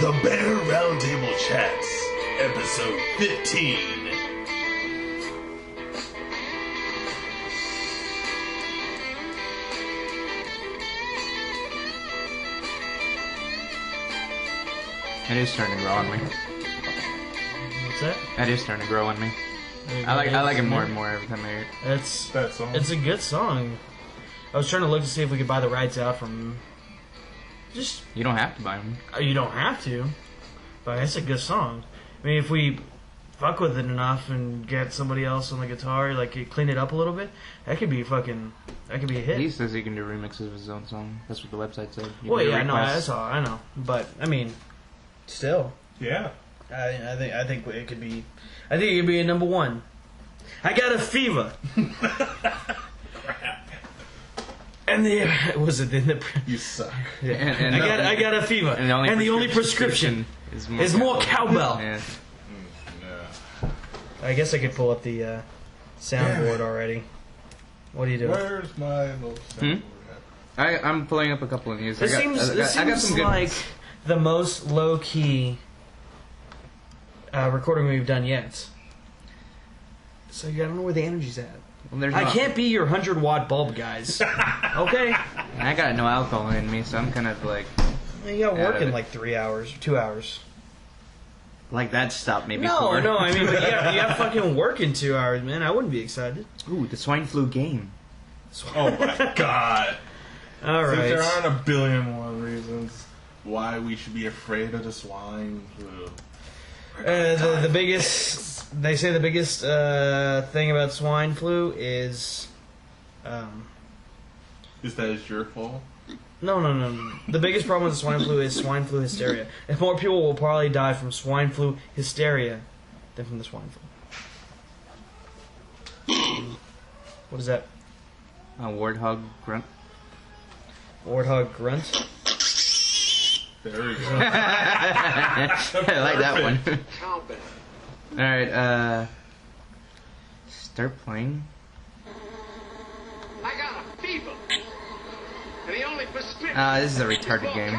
The Bear Roundtable Chats, episode 15. It is starting to grow on me. What's that? It is starting to grow on me. I like it more and more every time I hear it. It's That song. It's a good song. I was trying to look to see if we could buy the rights out from. Just You don't have to buy them. you don't have to, but it's a good song. I mean, if we fuck with it enough and get somebody else on the guitar, like clean it up a little bit, that could be a hit. He says he can do remixes of his own song. That's what the website said. You Well, can do yeah, no, requests. I know, but I mean, still, Yeah. I think it could be. I think it could be a number one. I got a fever. And was it in the? You suck. Yeah. And I got a fever. And the only prescription is more cowbell. Yeah. No. I guess I could pull up the soundboard already. What are you doing? Where's my little soundboard at? I'm pulling up a couple of these. This I got seems some good like ones. the most low key recording we've done yet. So I don't know where the energy's at. Well, there's I no- can't be your 100-watt bulb, guys. Okay? I got no alcohol in me, so I'm kind of like You got work Out of in it. like 3 hours, 2 hours. that stopped me No, before. no, I mean, but you have fucking work in 2 hours, man. I wouldn't be excited. Ooh, the swine flu game. Oh my god. All Since right. there aren't a billion and one reasons why we should be afraid of the swine flu. The biggest, they say the biggest thing about swine flu is, Is that it's your fault? no. The biggest problem with the swine flu is swine flu hysteria. If more people will probably die from swine flu hysteria than from the swine flu. What is that? A warthog grunt. Warthog grunt? There we go. I like that one. Alright, start playing. I got a fever. And the only prescription This is a retarded game.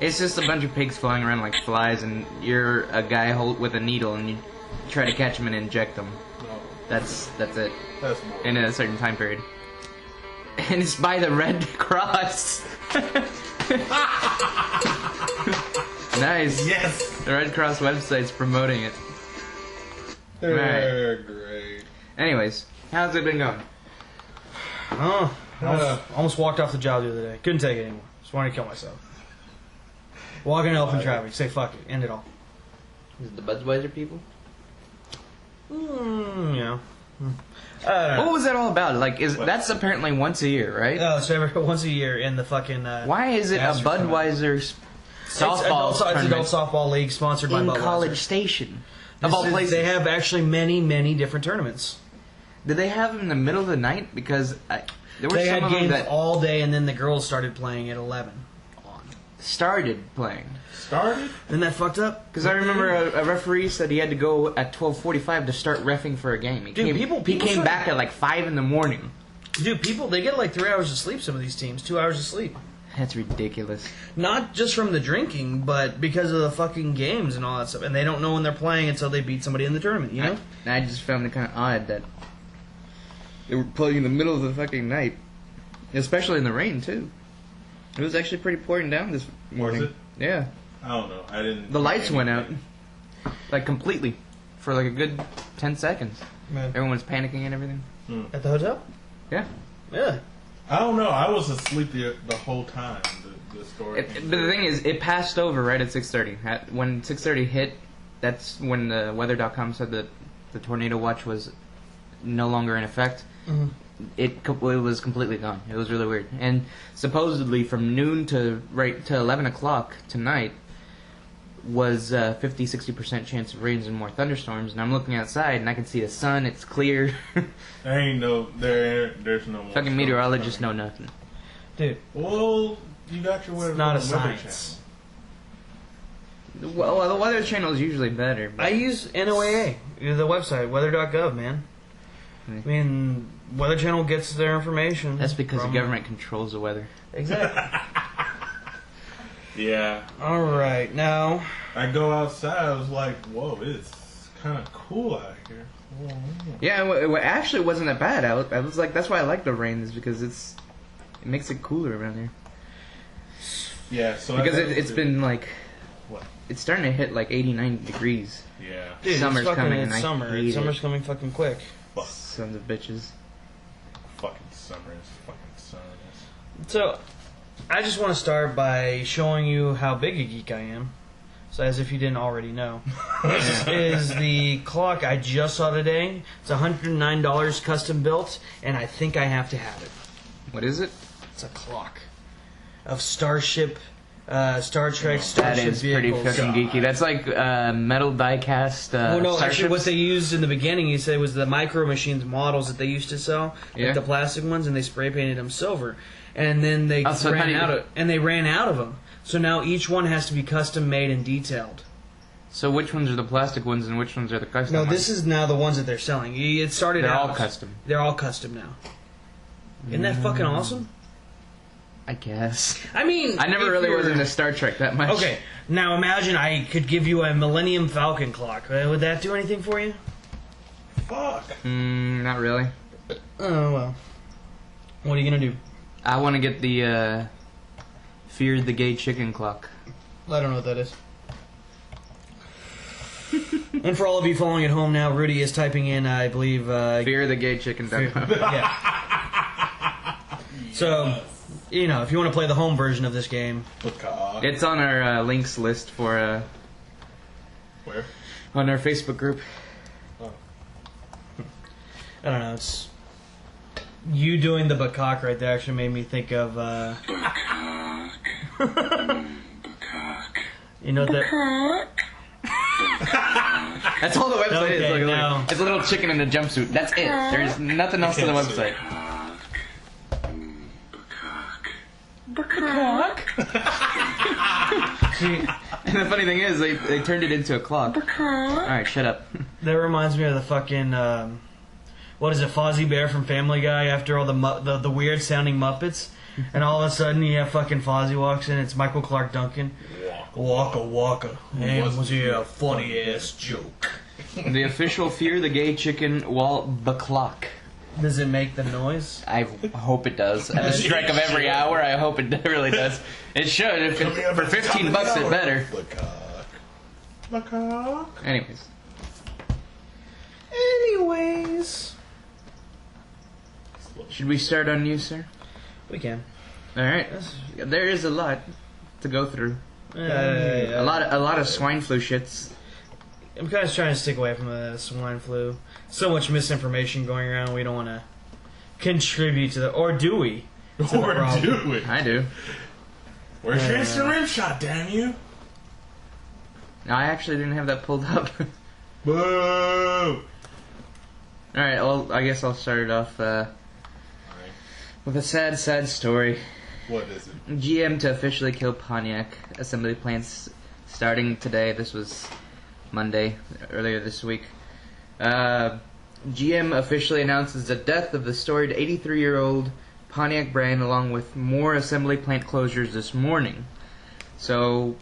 It's just a bunch of pigs flying around like flies, and you're a guy with a needle, and you try to catch them and inject them. No, That's it. that's more. In a certain time period. And it's by the Red Cross. Nice. Yes! The Red Cross website's promoting it. They're great. Anyways, how's it been going? Oh, I almost walked off the job the other day. Couldn't take it anymore. Just wanted to kill myself. Walking in open traffic. Say fuck it. End it all. Is it the Budweiser people? Yeah. What was that all about? Like, that's apparently once a year, right? Oh, so once a year in the fucking. Why is it a Astros tournament. Budweiser softball It's adult tournament softball league sponsored by in Budweiser. College Station? This Of all is- places. They have actually many different tournaments. Did they have them in the middle of the night? Because there were They some had of them games that all day, and then the girls started playing at 11. started playing. Started? Isn't that fucked up? Because I remember a referee said he had to go at 12:45 to start reffing for a game. He Dude, came start- back at like 5 in the morning. Dude, they get like 3 hours of sleep, some of these teams. 2 hours of sleep. That's ridiculous. Not just from the drinking, but because of the fucking games and all that stuff. And they don't know when they're playing until they beat somebody in the tournament, you know? I just found it kind of odd that they were playing in the middle of the fucking night. Especially in the rain, too. It was actually pretty pouring down this morning. Was it? Yeah. I don't know. I didn't. The lights went out. Like, completely. For like a good 10 seconds. Man. Everyone was panicking and everything. At the hotel? Yeah. Yeah. I don't know. I was asleep the whole time. The story. But the thing is, it passed over right at 6:30. When 6:30 hit, that's when the weather.com said that the tornado watch was no longer in effect. Mm-hmm. It was completely gone. It was really weird. And supposedly from noon to 11 o'clock tonight was 50-60% chance of rains and more thunderstorms. And I'm looking outside and I can see the sun. It's clear. There ain't no. There's no more. Fucking meteorologists know nothing. Dude, Well, you got your weather. it's not a from the Weather science. Well, the Weather Channel is usually better. But I use NOAA, the website, weather.gov, man. Hmm. I mean, Weather Channel gets their information. That's because from... the government controls the weather. Exactly. Yeah. Alright, now... I go outside, I was like, whoa, it's kind of cool out here. Whoa. Yeah, it actually wasn't that bad. I was like, that's why I like the rain, is because it makes it cooler around here. Yeah, so because it's been like... What? It's starting to hit like 80, 90 degrees. Yeah. Dude, Summer's coming, and it's summer. I hate Summer's it. coming fucking quick. Fuck. Sons of bitches. Fucking summer is fucking summer. So, I just want to start by showing you how big a geek I am. So, as if you didn't already know. This is the clock I just saw today. It's $109 custom built, and I think I have to have it. What is it? It's a clock of Starship, Star Trek, Starship That is pretty vehicles. fucking geeky. That's like metal die-cast Well, no, actually, starships. what they used in the beginning, he said, was the Micro Machines models that they used to sell, Yeah. like the plastic ones, and they spray painted them silver, and then they Oh, so ran how do you- ran out of them. So now each one has to be custom made and detailed. So which ones are the plastic ones and which ones are the custom No, ones? this is now the ones that they're selling. It started They're out. all custom. They're all custom now. Isn't that fucking awesome? I guess. I mean, I never if really you're- was into Star Trek that much. Okay, now imagine I could give you a Millennium Falcon clock. Would that do anything for you? Fuck. Not really. Oh, well. What are you going to do? I want to get the Fear the Gay Chicken clock. I don't know what that is. And for all of you following at home now, Rudy is typing in, I believe... Fear the Gay Chicken. yeah. So, you know, if you want to play the home version of this game... It's on our links list for... Where? On our Facebook group. Oh. I don't know, it's... You doing the bakak right there actually made me think of... Bakak. You know that... That's all the website Okay, is. Look, now- it's a little chicken in a jumpsuit. That's it. There's nothing else to the website. And the funny thing is, they turned it into a clock. Alright, shut up. That reminds me of the fucking... what is it, Fozzie Bear from Family Guy after all the weird sounding Muppets? And all of a sudden you have fucking Fozzie walks in, it's Michael Clark Duncan. Waka waka. Hey, was he a funny ass joke? The official Fear the Gay Chicken wall clock. Does it make the noise? I hope it does. At the strike of every hour, I hope it really does. It should. If it, for $15, it better. Bakak. Anyways. Should we start on you, sir? We can. Alright. There is a lot to go through. A lot of swine flu shits. I'm kind of trying to stick away from the swine flu. So much misinformation going around. We don't want to contribute to the, or do we? To the Or problem. do we? I do. Where's your instant rim shot, damn you? No, I actually didn't have that pulled up. Boo! Alright, well, I guess I'll start it off with a sad, sad story. What is it? GM to officially kill Pontiac assembly plants starting today. This was Monday, earlier this week. GM officially announces the death of the storied 83-year-old Pontiac brand along with more assembly plant closures this morning. So,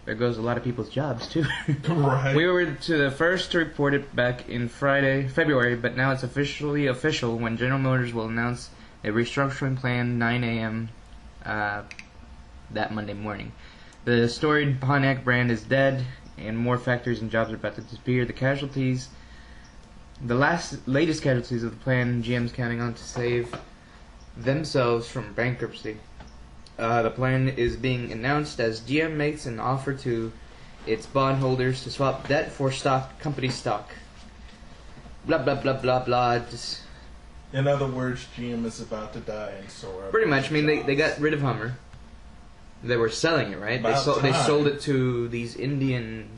there goes a lot of people's jobs, too. Right. We were the first to report it back in February, but now it's officially official when General Motors will announce a restructuring plan 9 a.m. That Monday morning. The storied Pontiac brand is dead, and more factories and jobs are about to disappear. The latest casualties of the plan, GM's counting on to save themselves from bankruptcy. The plan is being announced as GM makes an offer to its bondholders to swap debt for company stock. Blah blah blah blah blah. Just In other words, GM is about to die, and so are pretty much. I mean, they got rid of Hummer. They were selling it, right? They About they time. sold it to these Indian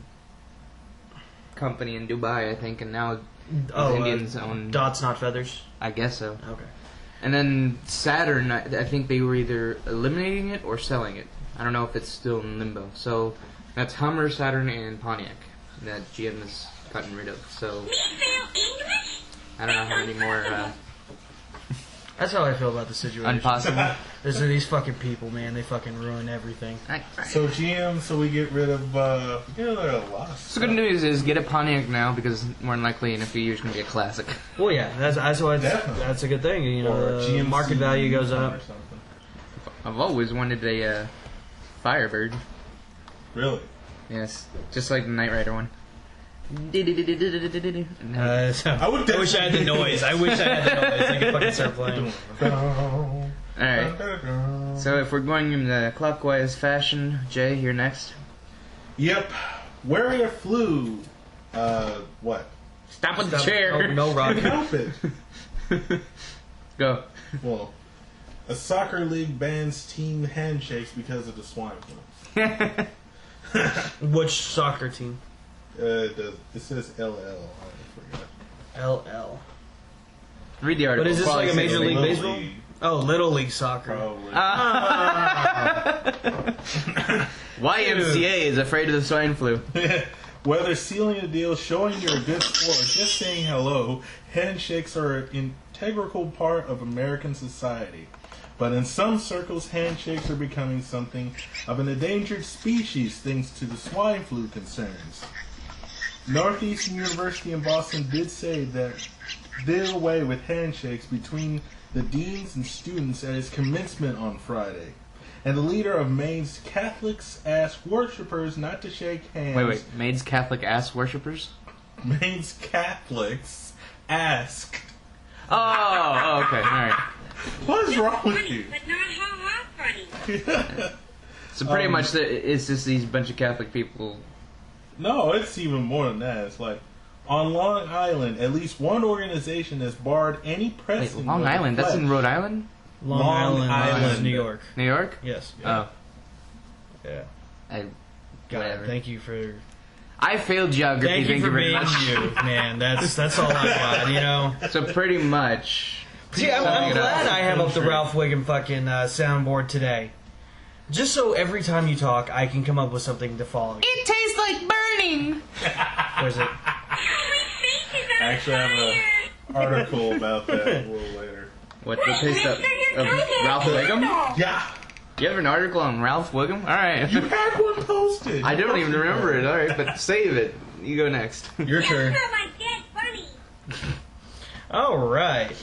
company in Dubai, I think, and now Indians own. Dots, not feathers. I guess so. Okay. And then Saturn, I think they were either eliminating it or selling it. I don't know if it's still in limbo. So that's Hummer, Saturn, and Pontiac that GM has gotten rid of. So I don't know how many more That's how I feel about the situation. Impossible. There's these fucking people, man. They fucking ruin everything. So GM, so we get rid of a lot of So good news is get a Pontiac now because more than likely in a few years it's going to be a classic. Well, yeah, that's why Definitely. that's a good thing. You know, Or the GMC market value goes up. or something. I've always wanted a Firebird. Really? Yes, just like the Knight Rider one. I wish I had the noise. I wish I had the noise. I could fucking start playing. Alright. So if we're going in the clockwise fashion, Jay, you're next. Yep. Warrior flu. What? Stop with the chair. No, Rob. Help it. Go. Well, a soccer league bans team handshakes because of the swine flu. Which soccer team? It says LL. I forgot. LL. Read the article. But is this like a Major League Little Baseball? League, Oh, Little League Soccer. probably. YMCA is afraid of the swine flu. Whether sealing a deal, showing you're a good sport, or just saying hello, handshakes are an integral part of American society. But in some circles, handshakes are becoming something of an endangered species thanks to the swine flu concerns. Northeastern University in Boston did say that did away with handshakes between the deans and students at its commencement on Friday. And the leader of Maine's Catholics asked worshippers not to shake hands. Wait. Maids Catholic ass worshippers? Maine's Catholics asked. Oh, okay, alright. What is wrong with Funny, you? but not how funny. So pretty much it's just these bunch of Catholic people. No, it's even more than that. It's like, on Long Island, at least one organization has barred any Wait, pressing. Long of the Island? That's in flesh. Rhode Island? Long Island, Island. New York. New York? Yes. Oh. Yeah. God, God, thank you for I failed geography, thank you for very being much. you, man. That's all I got. You know. So pretty much. See, I'm Summing it up. glad I have up the Ralph Wiggum fucking soundboard today. Just so every time you talk, I can come up with something to follow. It tastes like burning! Where's it? I actually have an article about that a little later. What, the taste of Ralph Wiggum? Yeah, You have an article on Ralph Wiggum? Alright. you had one posted. I don't even remember it, alright, but save it. You go next. Your turn. All right.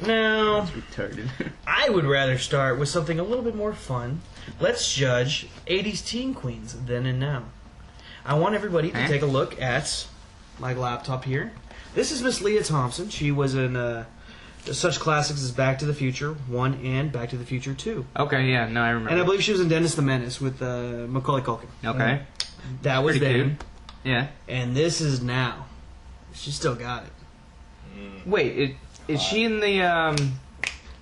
Now, Retarded. I would rather start with something a little bit more fun. Let's judge 80s teen queens then and now. I want everybody to take a look at my laptop here. This is Miss Leah Thompson. She was in such classics as Back to the Future 1 and Back to the Future 2. Okay, yeah, no, I remember. And I believe she was in Dennis the Menace with Macaulay Culkin. Okay. That was Pretty then. cute. Yeah. And this is now. She still got it. Wait, is she in the,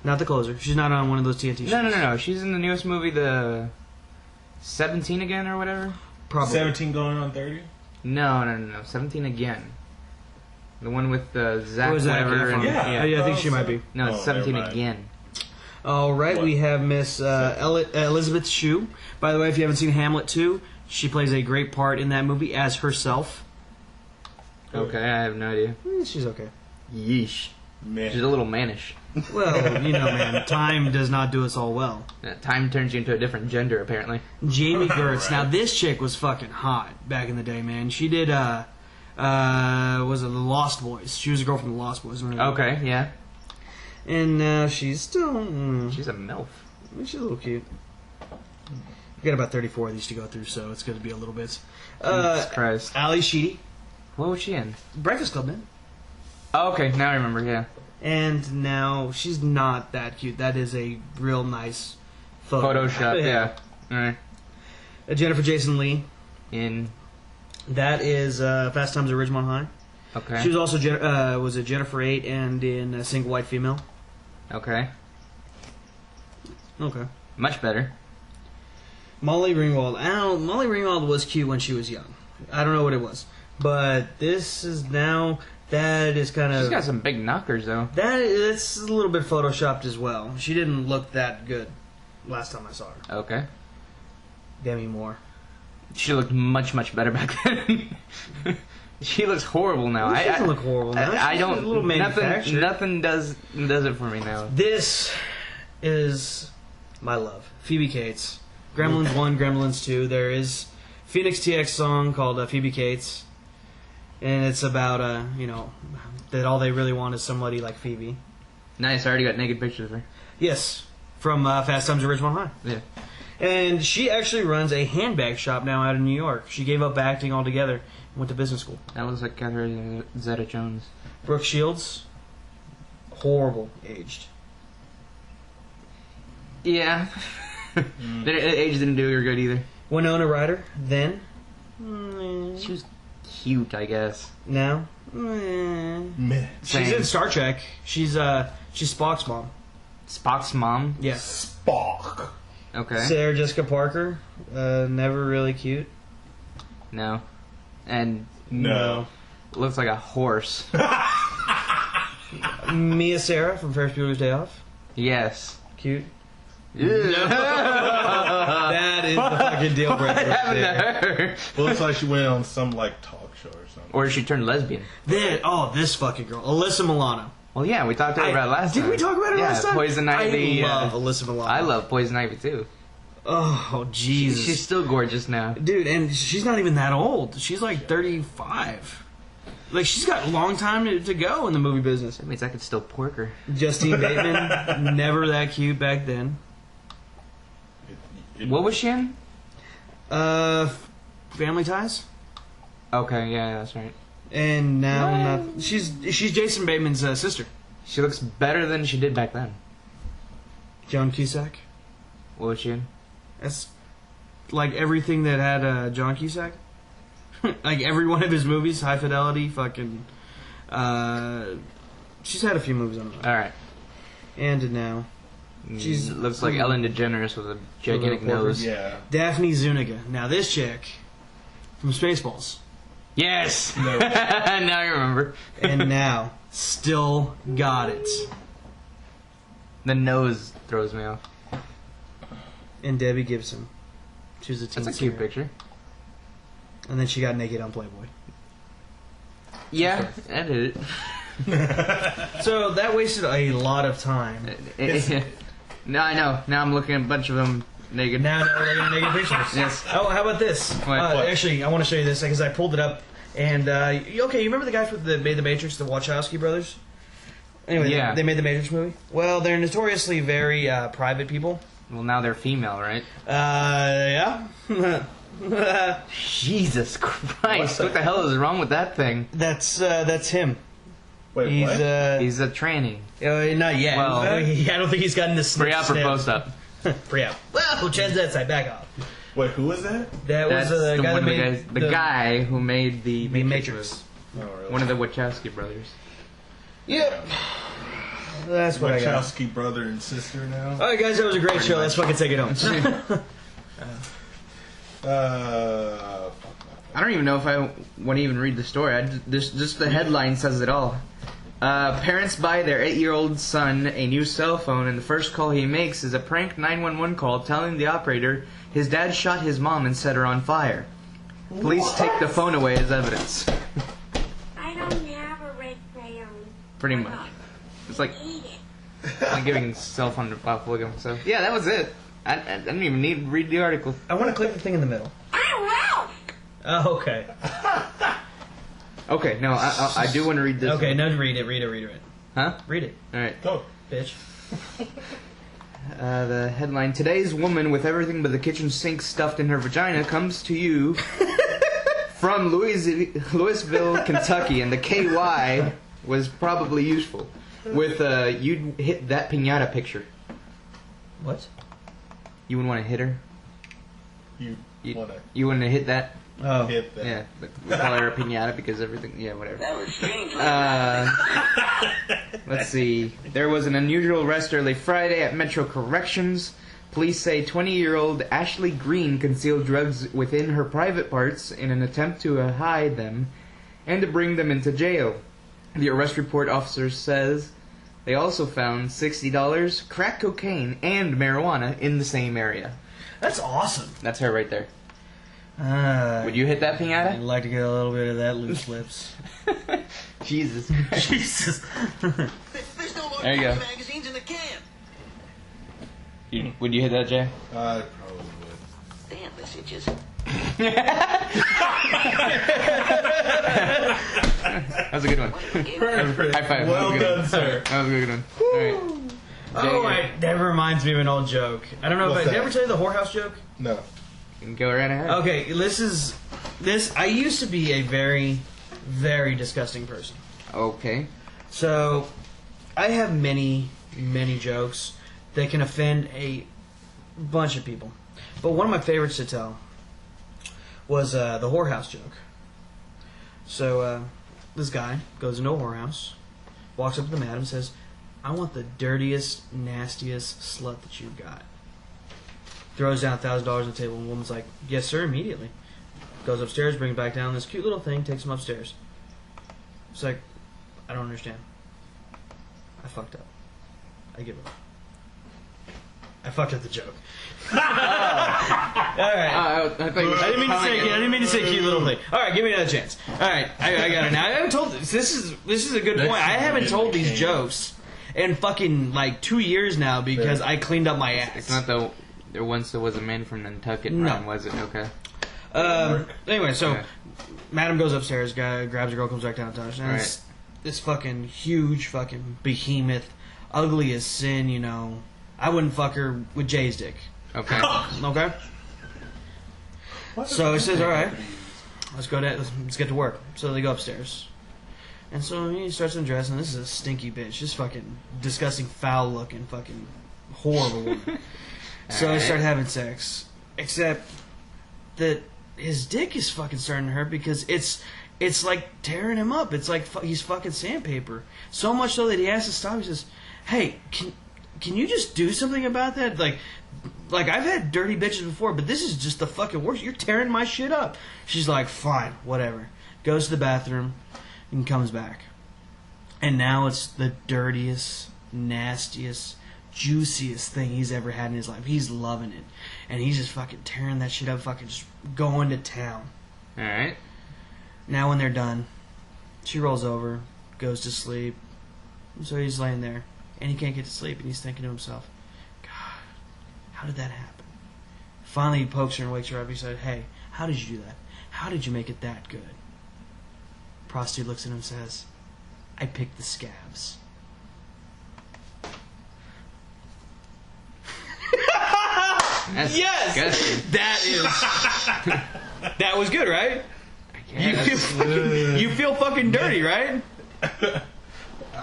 Not the closer. She's not on one of those TNT shows. No. She's in the newest movie, the 17 again or whatever? Probably. 17 going on 30? No. 17 again. The one with Zach Oh, Zac whatever. Efron. And, Yeah. I think she might be. No, it's Oh, 17 never mind. again. All right, What? we have Miss Elizabeth Shue. By the way, if you haven't seen Hamlet 2, she plays a great part in that movie as herself. Okay, I have no idea. She's okay. Yeesh. Man. She's a little mannish. Well, you know, man, time does not do us all well. Time turns you into a different gender, apparently. Jamie Gertz. Right. Now, this chick was fucking hot back in the day, man. She did, was it The Lost Boys? She was a girl from The Lost Boys. Okay, yeah. And now she's still... She's a MILF. she's a little cute. We got about 34 of these to go through, so it's going to be a little bit. Jesus Christ. Ali Sheedy. What was she in? Breakfast Club, man. Oh, okay, now I remember, yeah. And now she's not that cute. That is a real nice photo. Photoshop, yeah. Alright. Jennifer Jason Leigh. In. That is Fast Times at Ridgemont High. Okay. She was also was a Jennifer 8 and in Single White Female. Okay. Okay. Much better. Molly Ringwald. Molly Ringwald was cute when she was young. I don't know what it was, but this is now. That is kind of. She's got some big knockers, though. It's a little bit photoshopped as well. She didn't look that good last time I saw her. Okay. Demi Moore. She looked much, much better back then. She looks horrible now. She doesn't look horrible now. I don't. A little manufactured. Nothing does it for me now. This is my love. Phoebe Cates. Gremlins 1, Gremlins 2. There is Phoenix TX song called Phoebe Cates. And it's about, that all they really want is somebody like Phoebe. Nice, I already got naked pictures of her. Yes, from Fast Times at Ridgemont High. Yeah. And she actually runs a handbag shop now out in New York. She gave up acting altogether and went to business school. That looks like Catherine Zeta-Jones. Brooke Shields, horrible aged. Yeah. Age didn't do her good either. Winona Ryder, then. She was cute, I guess. Now. Meh. She's in Star Trek. She's Spock's mom. Spock's mom? Yes. Spock. Okay. Sarah Jessica Parker, never really cute. No. And No. looks like a horse. Mia Sarah from Ferris Bueller's Day Off. Yes. Cute. That is the fucking deal breaker. What happened to her? Looks like she went on some talk show or something. Or she turned lesbian. Then, this fucking girl, Alyssa Milano. Well, yeah, we talked about it last time. Did we talk about it last time? Poison Ivy. I love Alyssa Milano. I love Poison Ivy too. Oh, Jesus. She's still gorgeous now. Dude, and she's not even that old. She's like 35. Like, she's got a long time to go in the movie business. That means I could still pork her. Justine Bateman, never that cute back then. What was she in? Family Ties. Okay, yeah, that's right. And now, she's Jason Bateman's sister. She looks better than she did back then. Joan Cusack. What was she in? That's like everything that had John Cusack. Like every one of his movies, High Fidelity, fucking. She's had a few movies on it. All right. And now, she's looks like Ellen DeGeneres with a gigantic nose. Yeah. Daphne Zuniga. Now this chick from Spaceballs, Yes. No. Now I remember. and now still got it. The nose throws me off. And Debbie Gibson. She was a teen That's a cute singer. picture. And then she got naked on Playboy. Yeah, I did it. So that wasted a lot of time. No, I know. Now I'm looking at a bunch of them naked. Now we're looking at naked pictures. Yes. Oh, how about this? What? Actually, I want to show you this because I pulled it up. And, you remember the guys that made The Matrix, the Wachowski brothers? Anyway, Yeah. they made the Matrix movie. Well, they're notoriously very private people. Well, now they're female, right? Yeah. Jesus Christ! What the hell is wrong with that thing? That's him. Wait, He's what? He's a tranny. not yet. Well- I don't think he's gotten this. Pre-op or post-up? Pre-op. Well, who change that side? Back off. Wait, who is that? That That's was the guy one that of the made guys, the guy who made the the Matrix. Matrix. Oh, really? One of the Wachowski brothers. Yep. That's what I got. Wachowski brother and sister now. All right, guys, that was a great show. Let's fucking take it home. I don't even know if I want to even read the story. Just the headline says it all. Parents buy their 8-year-old son a new cell phone, and the first call he makes is a prank 911 call telling the operator his dad shot his mom and set her on fire. Police take the phone away as evidence. I don't have a red crayon. Pretty much. It's like Eat it. I'm giving cell phone to Bob Williams. So yeah, that was it. I didn't even need to read the article. I want to click the thing in the middle. Ow, Oh, okay. Okay, no, I do want to read this. Okay, one. no, read it. Huh? Read it, All right. Go. bitch. The headline: Today's woman with everything but the kitchen sink stuffed in her vagina comes to you from Louisville, Kentucky, and the KY was probably useful. With you'd hit that piñata picture. What? You wouldn't want to hit her. You wanna You wouldn't hit that. Oh. hit that? Yeah, but we call her a piñata because everything. Yeah, whatever. That was strange. Let's see. There was an unusual arrest early Friday at Metro Corrections. Police say 20-year-old Ashley Green concealed drugs within her private parts in an attempt to hide them and to bring them into jail. The arrest report officer says they also found $60, crack cocaine, and marijuana in the same area. That's awesome. That's her right there. Would you hit that I'd pinata? like to get a little bit of that loose lips. Jesus. Jesus. There's no more There you go. magazines in the can. Would you hit that, Jay? I probably would. Damn, this itches. That was a good one. Perfect. High five. Well That was good. done, sir. That was a good one. Alright. Oh, that reminds me of an old joke. I don't know What's if did I that? ever tell you the whorehouse joke? No. Go right ahead. Okay, this. I used to be a very, very disgusting person. Okay. So, I have many, many jokes that can offend a bunch of people. But one of my favorites to tell was the whorehouse joke. So, this guy goes into a whorehouse, walks up to the madam and says, I want the dirtiest, nastiest slut that you've got. Throws down $1,000 on the table, and the woman's like, yes, sir, immediately. Goes upstairs, brings back down this cute little thing, takes him upstairs. It's like, I don't understand. I fucked up. I give up. I fucked up the joke. All right. I thought you were I didn't mean to say cute little thing. All right, give me another chance. All right, I got it now. I haven't told this is a good point. I haven't told these jokes in fucking like 2 years now because I cleaned up my act. It's not there once there was a man from Nantucket No. run, was it? Okay. Anyway, so Okay. madam goes upstairs, guy grabs a girl, comes back downstairs, and it's this fucking huge fucking behemoth, ugly as sin, you know. I wouldn't fuck her with Jay's dick. Okay. Okay? So he says, alright, let's get to work. So they go upstairs. And so he starts undressing. This is a stinky bitch. Just fucking disgusting, foul looking, fucking horrible woman. So they start having sex. Except that his dick is fucking starting to hurt because it's like tearing him up. It's like he's fucking sandpaper. So much so that he has to stop. He says, hey, can you just do something about that? Like I've had dirty bitches before, but this is just the fucking worst. You're tearing my shit up. She's like, fine, whatever. Goes to the bathroom and comes back. And now it's the dirtiest, nastiest, juiciest thing he's ever had in his life. He's loving it. And he's just fucking tearing that shit up, fucking just going to town. Alright. Now when they're done, she rolls over, goes to sleep. So he's laying there, and he can't get to sleep, and he's thinking to himself, God, how did that happen? Finally he pokes her and wakes her up. He said, hey, how did you do that? How did you make it that good? Prostitute looks at him and says, I picked the scabs. That's Yes! disgusting. That was good, right? You feel fucking dirty, right?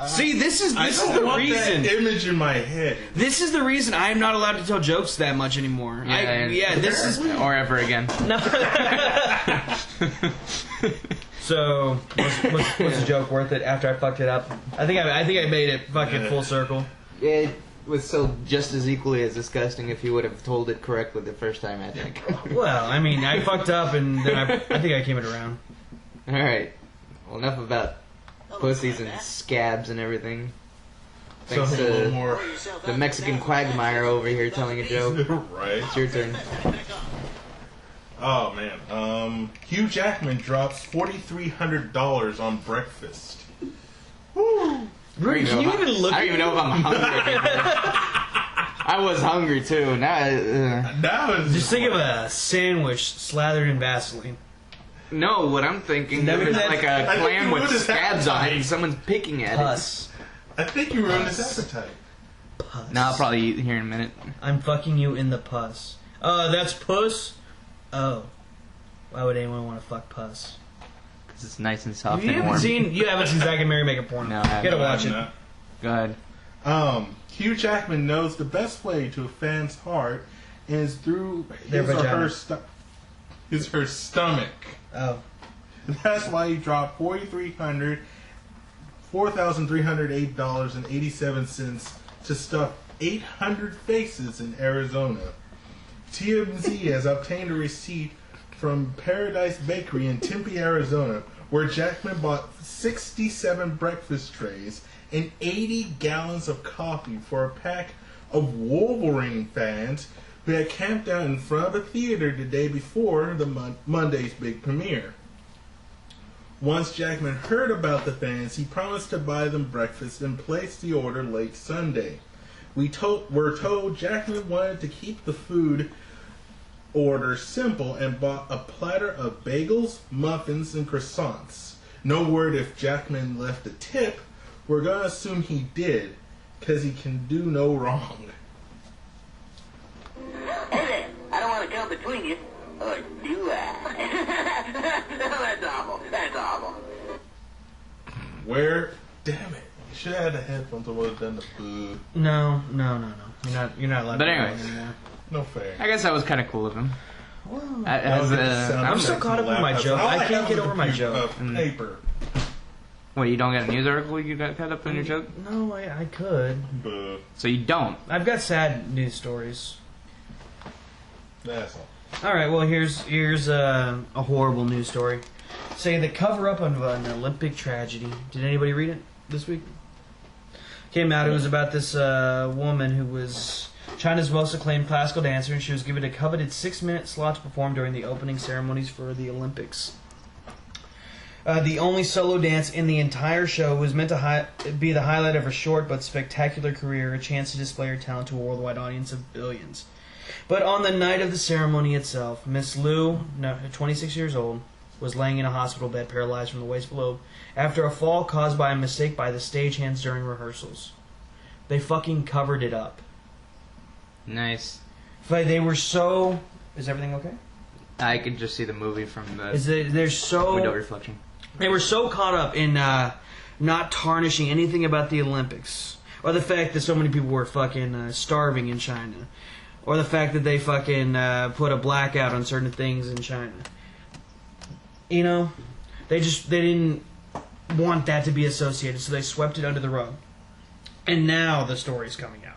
See, this is the want reason. that image in my head. This is the reason I'm not allowed to tell jokes that much anymore. This is or ever again. no. So, what's the joke worth it after I fucked it up? I think I made it fucking full circle. It was so just as equally as disgusting if you would have told it correctly the first time, I think. Well, I mean, I fucked up and then I think I came it around. Alright. Well, enough about pussies and scabs and everything. Thanks So, a little to more. the Mexican quagmire over here telling a joke. Right. It's your turn. Oh man. Hugh Jackman drops $4,300 on breakfast. Woo! Can you even look? I don't even know if I'm hungry anymore. I was hungry too. Now it's Just think of a sandwich slathered in Vaseline. No, what I'm thinking Never is did that. like a I think clam you with would have scabs on it appetite. and someone's picking at Puss. I think you ruined his appetite. Puss. it. No, I'll probably eat here in a minute. I'm fucking you in the puss. That's puss? Oh. Why would anyone want to fuck puss? Because it's nice and soft You and haven't warm. seen Zack and Mary make a porno. No, I haven't. Gotta watch it. Go ahead. Hugh Jackman knows the best way to a fan's heart is through Their his or vagina. her stomach. Oh. That's why he dropped $4,308.87 to stuff 800 faces in Arizona. TMZ has obtained a receipt from Paradise Bakery in Tempe, Arizona, where Jackman bought 67 breakfast trays and 80 gallons of coffee for a pack of Wolverine fans who had camped out in front of a theater the day before the Monday's big premiere. Once Jackman heard about the fans, he promised to buy them breakfast and placed the order late Sunday. We're told Jackman wanted to keep the food order simple and bought a platter of bagels, muffins, and croissants. No word if Jackman left a tip. We're gonna assume he did, because he can do no wrong. Hey there, I don't want to come between you, or do I? That's awful, that's awful. Where? Damn it. You should have had the headphones or would have done the food. No. You're not allowed But to anyway. do that anymore. No fair. I guess that was kind of cool of him. Well, I'm so caught up in my joke. I can't get over my joke. Paper. What, you don't got a news article you got caught up in your joke? No, I could. Buh. So you don't. I've got sad news stories. That's all. All right, well, here's a horrible news story. Say the cover-up of an Olympic tragedy. Did anybody read it this week? Came out, it was about this woman who was China's most acclaimed classical dancer, and she was given a coveted 6-minute slot to perform during the opening ceremonies for the Olympics. The only solo dance in the entire show was meant to be the highlight of her short but spectacular career, a chance to display her talent to a worldwide audience of billions. But on the night of the ceremony itself, Miss Liu, 26 years old, was laying in a hospital bed paralyzed from the waist below after a fall caused by a mistake by the stagehands during rehearsals. They fucking covered it up. Nice. But they were so... Is everything okay? I could just see the movie from the They're so... window reflection. They were so caught up in not tarnishing anything about the Olympics, or the fact that so many people were fucking starving in China, or the fact that they fucking put a blackout on certain things in China. You know, they didn't want that to be associated, so they swept it under the rug. And now the story's coming out.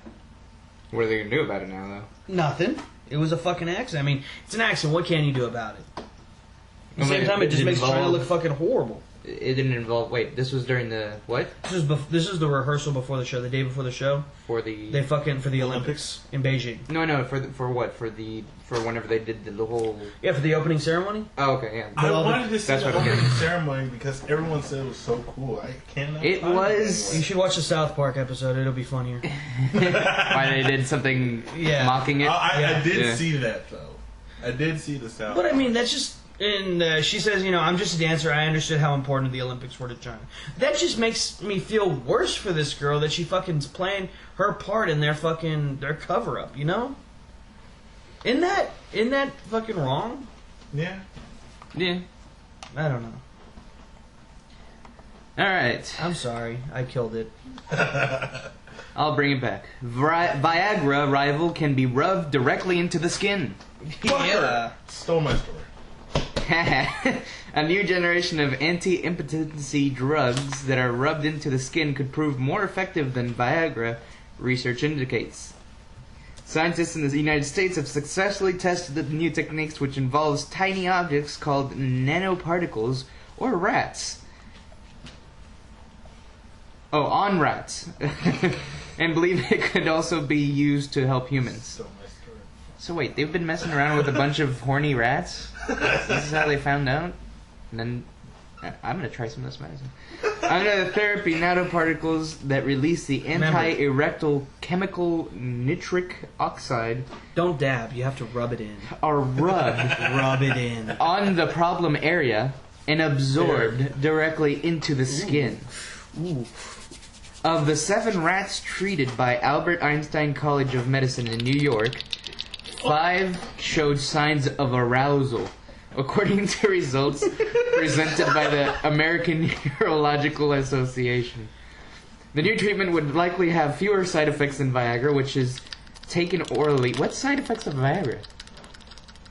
What are they gonna do about it now, though? Nothing. It was a fucking accident. I mean, it's an accident. What can you do about it? At the I same mean, time, it just didn't makes China involve- look fucking horrible. It didn't involve. Wait, this was during the what? This is the rehearsal before the show, the day before the show. For the They fucking for the Olympics in Beijing. no for what for whenever they did the whole. Yeah, for the opening ceremony. Oh, okay, yeah. I wanted to see that's the what I'm opening getting. ceremony because everyone said it was so cool. I cannot. It find was- You anywhere. should watch the South Park episode. It'll be funnier. Why they did something Yeah. mocking it? I did Yeah. see that though. I did see the sound. But I mean, that's just. And she says, I'm just a dancer. I understood how important the Olympics were to China. That just makes me feel worse for this girl that she fucking's playing her part in their cover up. You know? Isn't that fucking wrong? Yeah. Yeah. I don't know. All right. I'm sorry. I killed it. I'll bring it back. Viagra rival can be rubbed directly into the skin. Yeah. Stole my story. A new generation of anti-impotency drugs that are rubbed into the skin could prove more effective than Viagra, research indicates. Scientists in the United States have successfully tested the new techniques, which involves tiny objects called nanoparticles, or rats. Oh, on rats. And believe it could also be used to help humans. Stole my story. So wait, they've been messing around with a bunch of horny rats? This is how they found out? And then, I'm gonna try some of this medicine. Under the therapy, nanoparticles that release the anti-erectile chemical nitric oxide Don't dab. You have to rub it in. are rubbed Rub it in. on the problem area and absorbed directly into the skin. Ooh. Of the 7 rats treated by Albert Einstein College of Medicine in New York, 5 showed signs of arousal, according to results presented by the American Urological Association. The new treatment would likely have fewer side effects than Viagra, which is taken orally. What side effects of Viagra?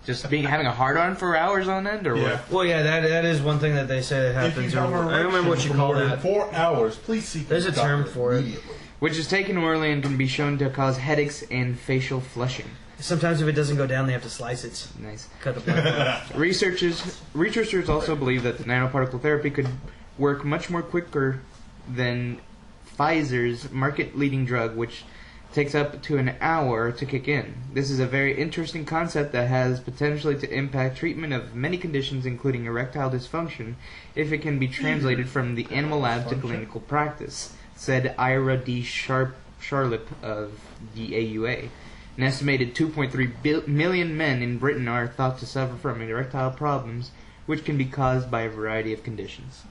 Just having a hard-on for hours on end, or Yeah. what? Well, yeah, that is one thing that they say that If happens. you have I don't remember what you call than that. 4 hours, please seek There's your a term doctor for it. immediately. Which is taken orally and can be shown to cause headaches and facial flushing. Sometimes if it doesn't go down, they have to slice it. Nice. Cut the blood. Researchers also believe that the nanoparticle therapy could work much more quicker than Pfizer's market-leading drug, which takes up to an hour to kick in. This is a very interesting concept that has potentially to impact treatment of many conditions, including erectile dysfunction, if it can be translated from the animal lab to clinical practice, said Ira D. Charlip of the AUA. An estimated 2.3 million men in Britain are thought to suffer from erectile problems, which can be caused by a variety of conditions.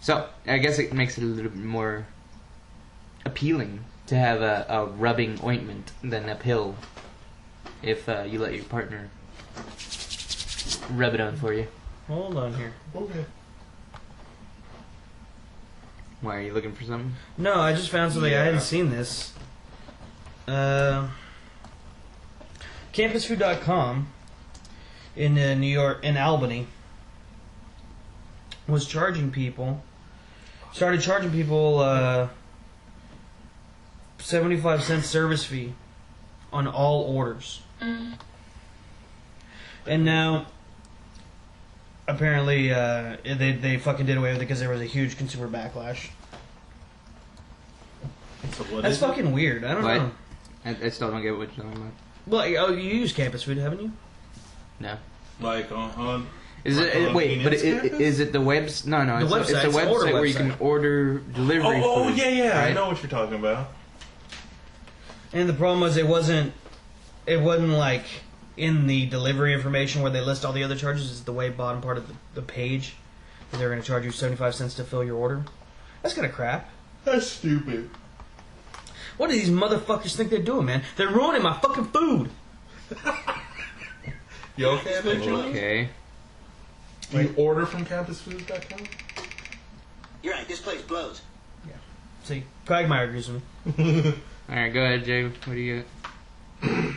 So, I guess it makes it a little bit more appealing to have a rubbing ointment than a pill if you let your partner rub it on for you. Hold on here. Okay. Why, are you looking for something? No, I just found something. I hadn't seen this. Campusfood.com in New York, in Albany, was started charging people 75-cent service fee on all orders. And now, apparently, they fucking did away with it because there was a huge consumer backlash. So what That's is it? fucking weird. I don't What? know. I still don't get what you're talking about. Well, you use Campus Food, haven't you? No. Like on Is it wait? But is it the webs? No, The it's website, a it's an order website where you website. can order delivery. Oh, food, yeah. I right? know what you're talking about. And the problem was it wasn't like in the delivery information where they list all the other charges. It's the way bottom part of the page. They're going to charge you 75 cents to fill your order. That's kind of crap. That's stupid. What do these motherfuckers think they're doing, man? They're ruining my fucking food. You okay there, Julian? Okay. Do you order from campusfoods.com? You're right, this place blows. See, Quagmire agrees with me. All right, go ahead, Jay. What do you got?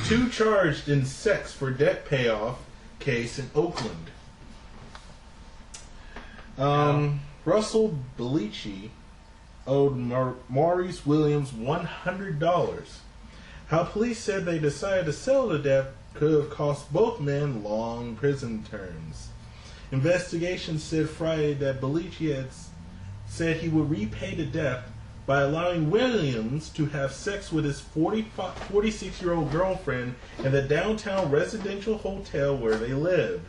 2 charged in sex for debt payoff case in Oakland. Russell Bellici owed Maurice Williams $100. How police said they decided to settle the debt could have cost both men long prison terms. Investigations said Friday that Bellici had said he would repay the debt by allowing Williams to have sex with his 46-year-old girlfriend in the downtown residential hotel where they lived.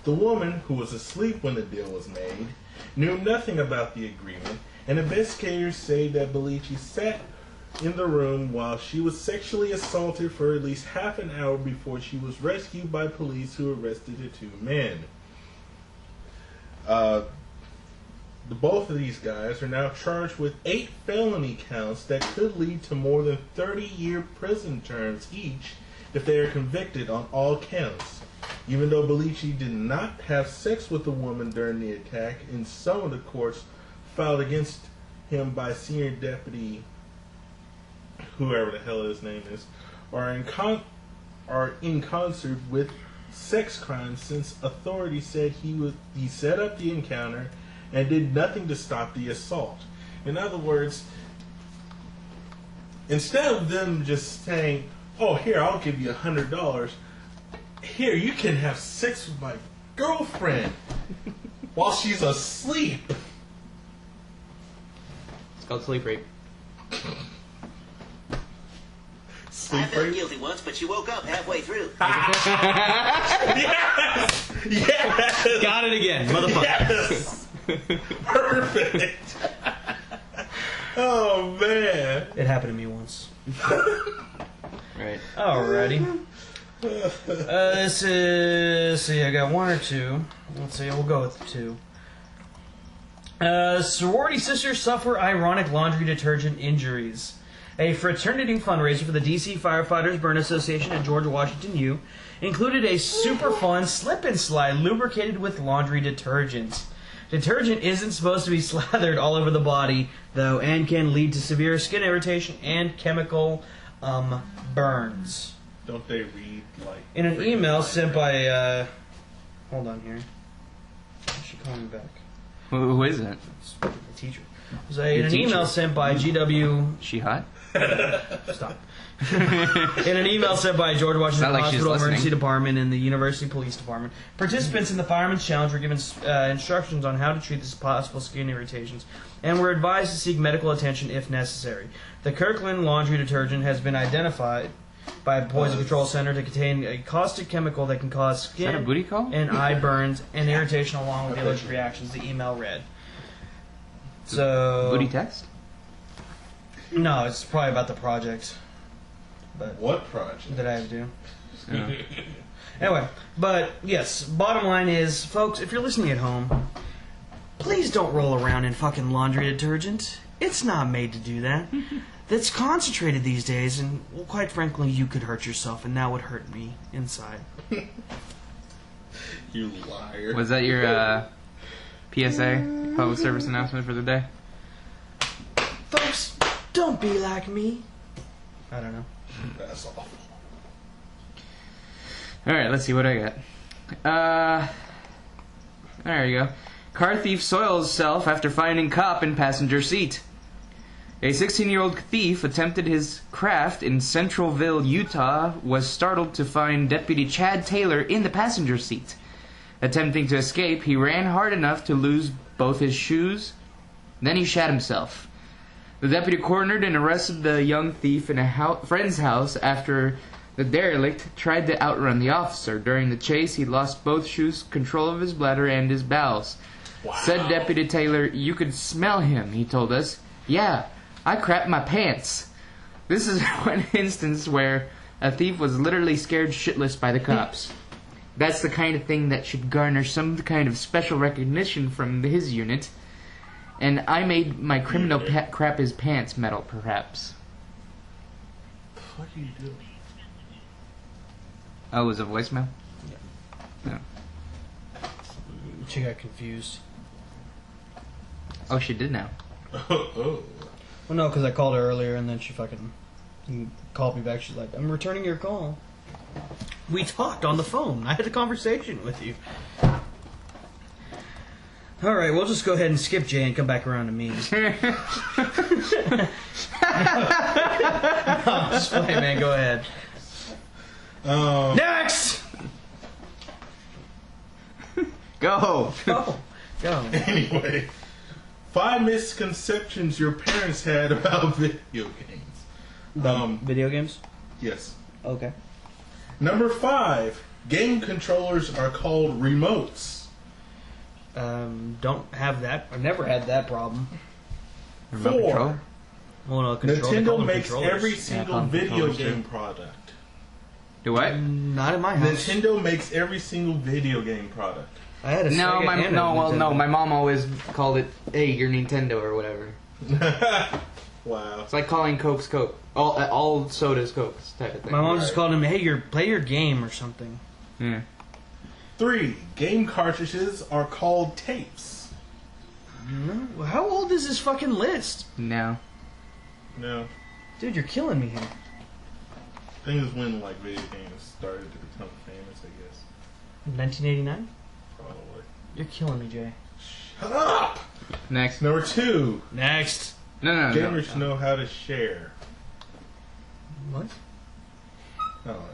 The woman, who was asleep when the deal was made, knew nothing about the agreement, and investigators say that Bellici sat in the room while she was sexually assaulted for at least half an hour before she was rescued by police who arrested the 2 men. Both of these guys are now charged with 8 felony counts that could lead to more than 30-year prison terms each if they are convicted on all counts. Even though Bellici did not have sex with the woman during the attack, in some of the courts filed against him by senior deputy, whoever the hell his name is, are in concert with sex crimes, since authorities said he set up the encounter and did nothing to stop the assault. In other words, instead of them just saying, "Oh, here, I'll give you $100. Here, you can have sex with my girlfriend while she's asleep." It's called sleep rape. I felt guilty once, but she woke up halfway through. Yes! Yes! Got it again, motherfucker. Yes! Perfect! Oh, man. It happened to me once. Right. Alrighty. This is... see, I got 1 or 2. Let's see, we'll go with 2. Sorority sisters suffer ironic laundry detergent injuries. A fraternity fundraiser for the DC Firefighters Burn Association at George Washington U included a super fun slip and slide lubricated with laundry detergent. Detergent isn't supposed to be slathered all over the body, though, and can lead to severe skin irritation and chemical burns. Don't they read, like... In an email sent by, hold on here. She called me back. Who is it? It's the teacher. In an email sent by GW... She hot? Stop. In an email sent by George Washington Not like she's Hospital listening. Emergency Department and the University Police Department, participants in the Fireman's Challenge were given instructions on how to treat this possible skin irritations and were advised to seek medical attention if necessary. The Kirkland laundry detergent has been identified by a Poison Control Center to contain a caustic chemical that can cause Is that a skin booty call? and eye burns and irritation along with allergic reactions, the email read. So... Booty text? No, it's probably about the project. But What project? that I have to do. Oh. Anyway, but yes, bottom line is, folks, if you're listening at home, please don't roll around in fucking laundry detergent. It's not made to do that. That's concentrated these days, and well, quite frankly, you could hurt yourself, and that would hurt me inside. You liar. Was that your PSA, public service announcement for the day? Folks, don't be like me. I don't know. That's awful. Alright, let's see what I got. There you go. Car thief soils self after finding cop in passenger seat. A 16-year-old thief attempted his craft in Centralville, Utah, was startled to find Deputy Chad Taylor in the passenger seat. Attempting to escape, he ran hard enough to lose both his shoes. Then he shat himself. The deputy cornered and arrested the young thief in a friend's house after the derelict tried to outrun the officer. During the chase, he lost both shoes, control of his bladder, and his bowels. Wow. Said Deputy Taylor, "You could smell him," he told us. "Yeah, I crapped my pants." This is one instance where a thief was literally scared shitless by the cops. That's the kind of thing that should garner some kind of special recognition from his unit. And I made my criminal crap his pants medal, perhaps. What are you doing? Oh, it was a voicemail? Yeah. She got confused. Oh, she did now. Oh. Well, no, because I called her earlier, and then she fucking called me back. She's like, "I'm returning your call." We talked on the phone. I had a conversation with you. All right, we'll just go ahead and skip Jay and come back around to me. No, I'm just playing, man. Go ahead. Next! Go! Oh, go. Anyway, 5 misconceptions your parents had about video games. Video games? Yes. Okay. Number 5, game controllers are called remotes. Don't have that. I've never had that problem. Remote 4, control? Well, no, they call Nintendo them makes controllers. every Yeah, single call them video controllers, game too. product. Do what? Not in my house. Nintendo makes every single video game product. I had a No, Sega and a Nintendo. my mom always called it, "Hey, your Nintendo," or whatever. Wow. It's like calling Coke's Coke. All sodas Cokes type of thing. My mom just called him, "Hey, play your game" or something. Yeah. 3, game cartridges are called tapes. No, how old is this fucking list? No. No. Dude, you're killing me here. I think it's when like video games started to become famous, I guess. 1989? Probably. You're killing me, Jay. Shut up! Next. Number 2, Next. No. gamers know how to share. What? I don't know.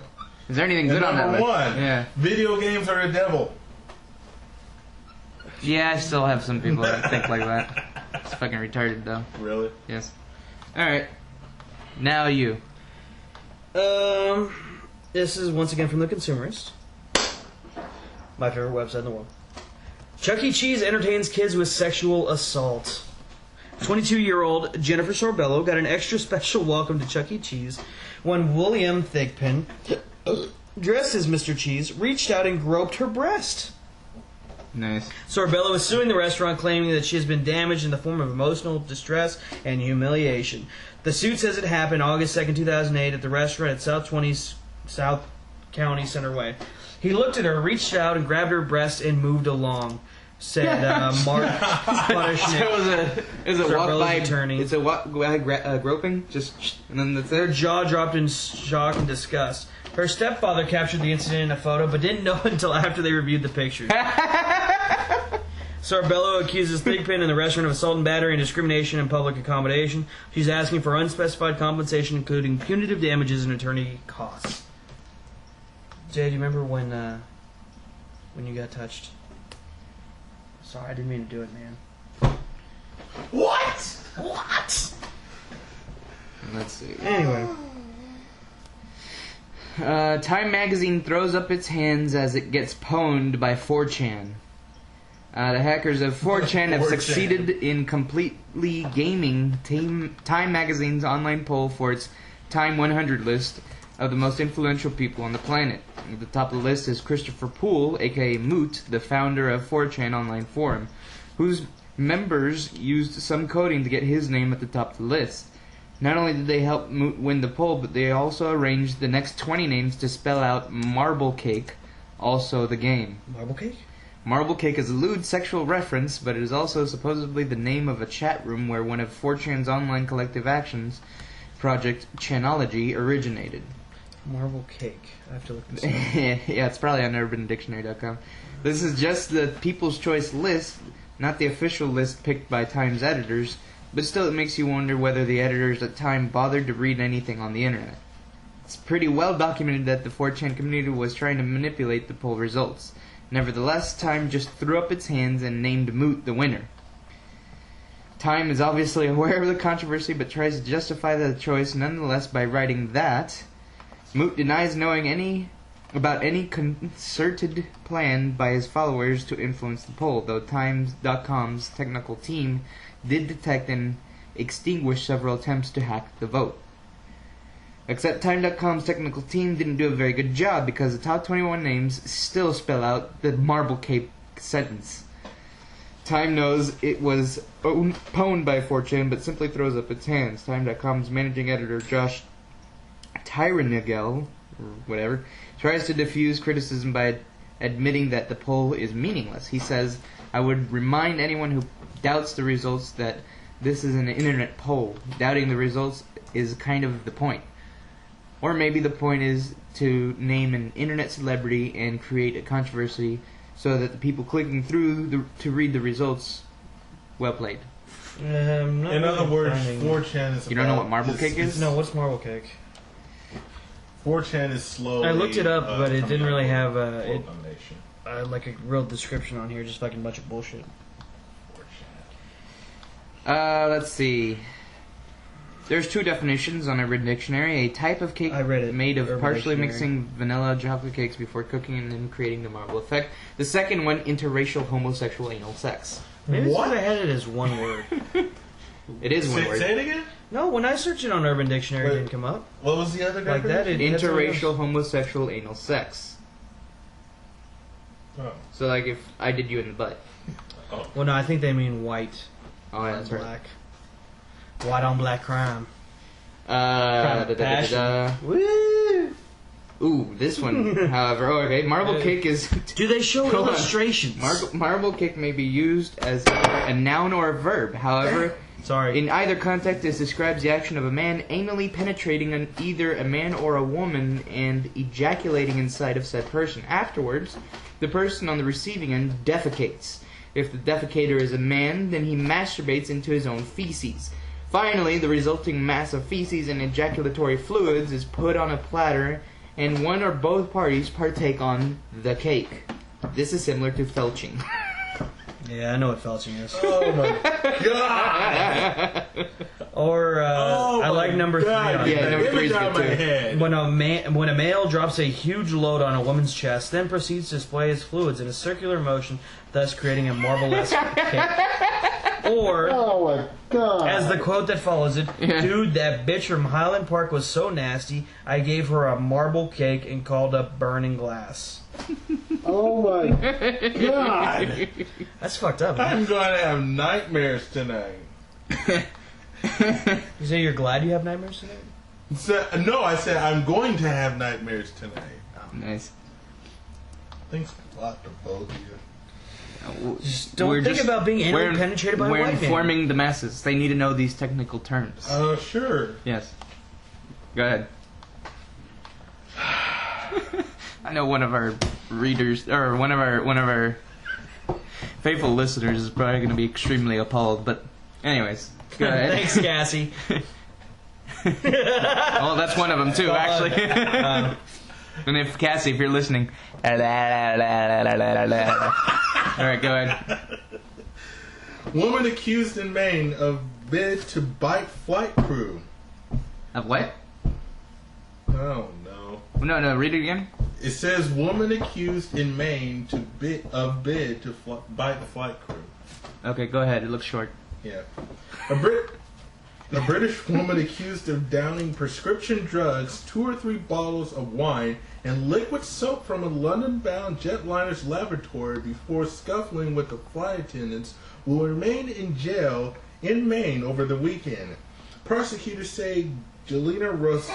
Is there anything And good on that number list? 1, Yeah. video games are the devil. Yeah, I still have some people that think like that. It's fucking retarded, though. Really? Yes. Alright. Now you. This is once again from The Consumerist. My favorite website in the world. Chuck E. Cheese entertains kids with sexual assault. 22-year-old Jennifer Sorbello got an extra special welcome to Chuck E. Cheese when William Thigpen, dressed as Mr. Cheese, reached out and groped her breast. Nice. Sorbello is suing the restaurant, claiming that she has been damaged in the form of emotional distress and humiliation. The suit says it happened August 2nd, 2008 at the restaurant at South County Center Way. He looked at her, reached out, and grabbed her breast and moved along, said Mark Punishnik. Is it walk Sorbello's by attorney. It's a walk by groping, just and then that's Her it. jaw dropped in shock and disgust. Her stepfather captured the incident in a photo, but didn't know until after they reviewed the pictures. Sarbello accuses Thigpen in the restaurant of assault and battery and discrimination in public accommodation. She's asking for unspecified compensation, including punitive damages and attorney costs. Jay, do you remember when you got touched? Sorry, I didn't mean to do it, man. What? Let's see. Anyway. Time magazine throws up its hands as it gets pwned by 4chan. The hackers of 4chan have 4chan. succeeded in completely gaming Time magazine's online poll for its Time 100 list of the most influential people on the planet. At the top of the list is Christopher Poole, aka Moot, the founder of 4chan online forum, whose members used some coding to get his name at the top of the list. Not only did they help Moot win the poll, but they also arranged the next 20 names to spell out Marble Cake, also the game. Marble cake? Marble Cake is a lewd sexual reference, but it is also supposedly the name of a chat room where one of 4chan's online collective actions, Project Chanology, originated. Marble cake. I have to look this up. Yeah, it's probably on UrbanDictionary.com. This is just the People's Choice list, not the official list picked by Time's editors, but still it makes you wonder whether the editors at Time bothered to read anything on the internet. It's pretty well documented that the 4chan community was trying to manipulate the poll results. Nevertheless, Time just threw up its hands and named Moot the winner. Time is obviously aware of the controversy, but tries to justify the choice nonetheless by writing that Moot denies knowing about any concerted plan by his followers to influence the poll, though Times.com's technical team did detect and extinguish several attempts to hack the vote. Except Time.com's technical team didn't do a very good job because the top 21 names still spell out the Marble Cake sentence. Time knows it was pwned by 4chan, but simply throws up its hands. Time.com's managing editor, Josh Tyranigel, or whatever, tries to diffuse criticism by admitting that the poll is meaningless. He says, "I would remind anyone who doubts the results that this is an internet poll. Doubting the results is kind of the point. Or maybe the point is to name an internet celebrity and create a controversy so that the people clicking through to read the results, well played." In other words, 4chan is. You don't know what Marble Cake is? No, what's marble cake? 4chan is slowly. I looked it up, but it didn't really have domination. like a real description on here, just fucking bunch of bullshit. 4chan. Let's see. There's two definitions on Urban Dictionary. A type of cake I read it. made of Urban partially Dictionary. mixing vanilla chocolate cakes before cooking and then creating the marble effect. The second one, interracial homosexual anal sex. Maybe What? I had it as one word. It is one Say word. it again? No, when I searched it on Urban Dictionary, it didn't come up. What was the other Like that, definition? that's what it Interracial homosexual anal sex. Oh. So like if I did you in the butt. Well, no, I think they mean white Oh yeah, on that's right. black. White on black crime. Da-da-da-da-da. Woo! Ooh, this one, however, okay, marble cake is... Do they show Hold on. illustrations? Marble cake may be used as a noun or a verb. However, Sorry. in either context, this describes the action of a man anally penetrating either a man or a woman and ejaculating inside of said person. Afterwards, the person on the receiving end defecates. If the defecator is a man, then he masturbates into his own feces. Finally, the resulting mass of feces and ejaculatory fluids is put on a platter, and one or both parties partake on the cake. This is similar to felching. Yeah, I know what felching is. Oh my god! Or I like number 3. on Yeah, here. number 3 is Image out good my too. head. When a male drops a huge load on a woman's chest, then proceeds to display his fluids in a circular motion, thus creating a marble-esque cake. Or, Oh my god! as the quote that follows it, Yeah. "Dude, that bitch from Highland Park was so nasty, I gave her a marble cake and called up burning glass." Oh my god! That's fucked up, man. I'm going to have nightmares tonight. You say you're glad you have nightmares tonight? No, I said I'm going to have nightmares tonight. Nice. Thanks a lot to both of you. Just don't think about being anally penetrated by a We're white man. informing the masses. They need to know these technical terms. Oh, sure. Yes. Go ahead. I know one of our readers, or one of our faithful listeners is probably going to be extremely appalled, but anyways, go ahead. Thanks, Cassie. Well, that's one of them too, actually. And if Cassie, if you're listening, all right, go ahead. Woman accused in Maine of bid to bite flight crew. Of what? Oh no. No, read it again. It says woman accused in Maine to bid to bite flight crew. Okay, go ahead. It looks short. Yeah. A British woman accused of downing prescription drugs, 2 or 3 bottles of wine, and liquid soap from a London-bound jetliner's lavatory before scuffling with the flight attendants will remain in jail in Maine over the weekend. Prosecutors say Jelena Russ,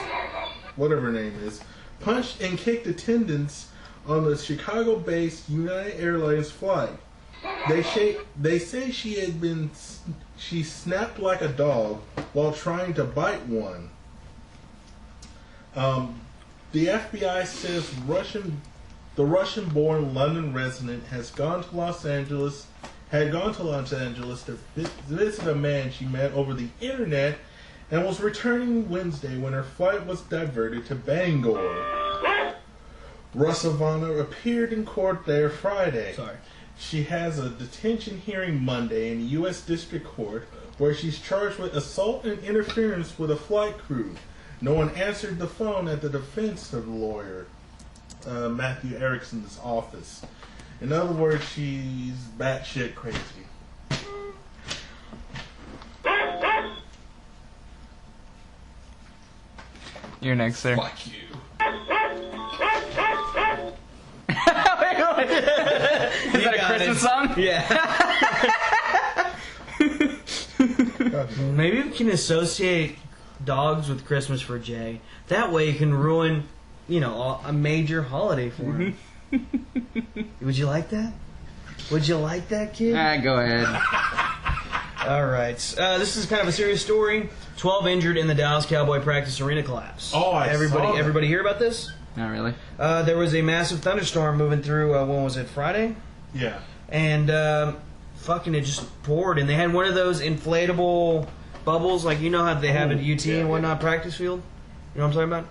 whatever her name is, punched and kicked attendants on the Chicago-based United Airlines flight. They say she snapped like a dog while trying to bite one. The FBI says the Russian-born London resident had gone to Los Angeles to visit a man she met over the internet and was returning Wednesday when her flight was diverted to Bangor. Rusavana appeared in court there Friday. She has a detention hearing Monday in the U.S. District Court where she's charged with assault and interference with a flight crew. No one answered the phone at the defense of the lawyer, Matthew Erickson's office. In other words, she's batshit crazy. You're next, sir. Fuck you. Is that a Christmas song? Yeah. Maybe we can associate dogs with Christmas for Jay. That way you can ruin, a major holiday for him. Would you like that? Would you like that, kid? Go ahead. All right. This is kind of a serious story. 12 injured in the Dallas Cowboy practice arena collapse. Oh, I saw that. Everybody hear about this? Not really. There was a massive thunderstorm moving through, when was it, Friday? Yeah. And fucking it just poured. And they had one of those inflatable bubbles, like how they have at UT and whatnot practice field. You know what I'm talking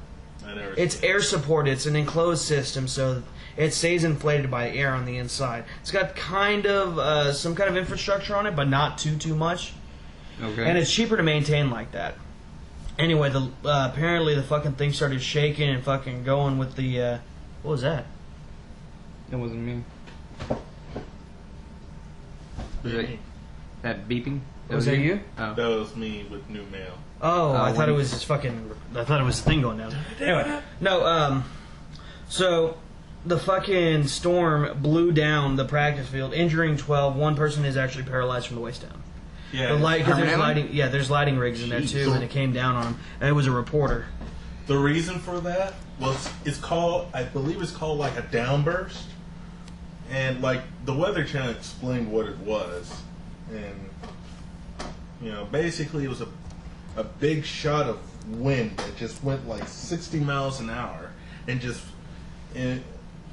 about? It's air supported. It's an enclosed system, so it stays inflated by air on the inside. It's got kind of some kind of infrastructure on it, but not too much. Okay. And it's cheaper to maintain like that. Anyway, apparently the fucking thing started shaking and fucking going with the what was that? That wasn't me. Was it that beeping? Was that you? Oh. That was me with new mail. Oh, I thought it was this fucking. I thought it was the thing going down. Anyway, no. So the fucking storm blew down the practice field, injuring 12. One person is actually paralyzed from the waist down. Yeah. Because there's lighting. Yeah, there's lighting rigs in there too, and it came down on him. And it was a reporter. The reason for that was I believe it's called like a downburst, and like the Weather Channel explained what it was, and basically it was a big shot of wind that just went like 60 miles an hour, and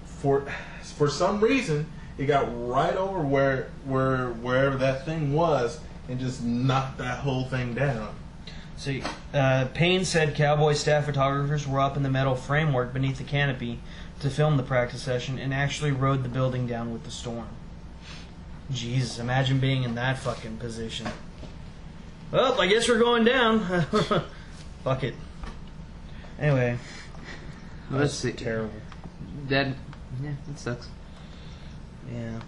for some reason it got right over wherever that thing was and just knocked that whole thing down. See, Payne said Cowboy staff photographers were up in the metal framework beneath the canopy to film the practice session and actually rode the building down with the storm. Jesus, imagine being in that fucking position. Well, I guess we're going down. Fuck it. Anyway. Let's see. Terrible. It sucks. Yeah.